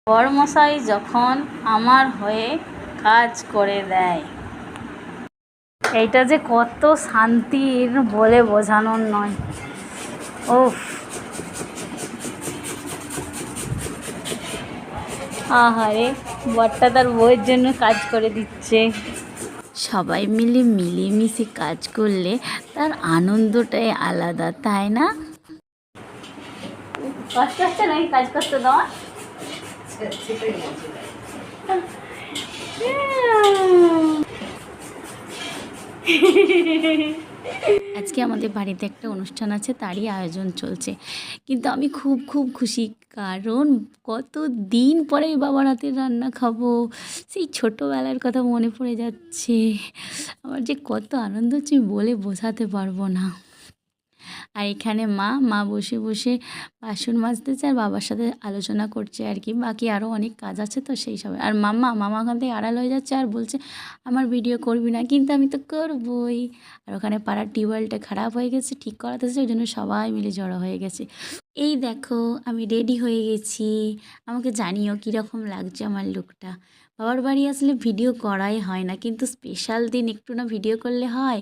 বড়মশাই যখন আমার হয়ে কাজ করে দেয়, এইটা যে কত শান্তির বলে বোঝানোর নয়। উফ, আহারে, বরটা তার বউয়ের জন্য কাজ করে দিচ্ছে। সবাই মিলে মিলেমিশে কাজ করলে তার আনন্দটাই আলাদা, তাই না? কষ্ট হচ্ছে নাকি কাজ করতে দেওয়া? আজকে আমাদের বাড়িতে একটা অনুষ্ঠান আছে, তারই আয়োজন চলছে। কিন্তু আমি খুব খুব খুশি, কারণ কত দিন পরে বাবার হাতের রান্না খাবো। সেই ছোটোবেলার কথা মনে পড়ে যাচ্ছে। আমার যে কত আনন্দ হচ্ছে বলে বোঝাতে পারবো না। আর এখানে মা বসে বসে বাসন মাজতেছে আর বাবার সাথে আলোচনা করছে আর কি। বাকি আরও অনেক কাজ আছে তো সেই সব। আর মামা ওখান থেকে আড়াল হয়ে যাচ্ছে আর বলছে আমার ভিডিও করবি না, কিন্তু আমি তো করবই। আর ওখানে পাড়ার টিউবওয়েলটা খারাপ হয়ে গেছে, ঠিক করাতেছে, ওই জন্য সবাই মিলে জড়ো হয়ে গেছে। এই দেখো আমি রেডি হয়ে গেছি। আমাকে জানিও কীরকম লাগছে আমার লুকটা। বাবার বাড়ি আসলে ভিডিও করাই হয় না, কিন্তু স্পেশাল দিন একটু না ভিডিও করলে হয়।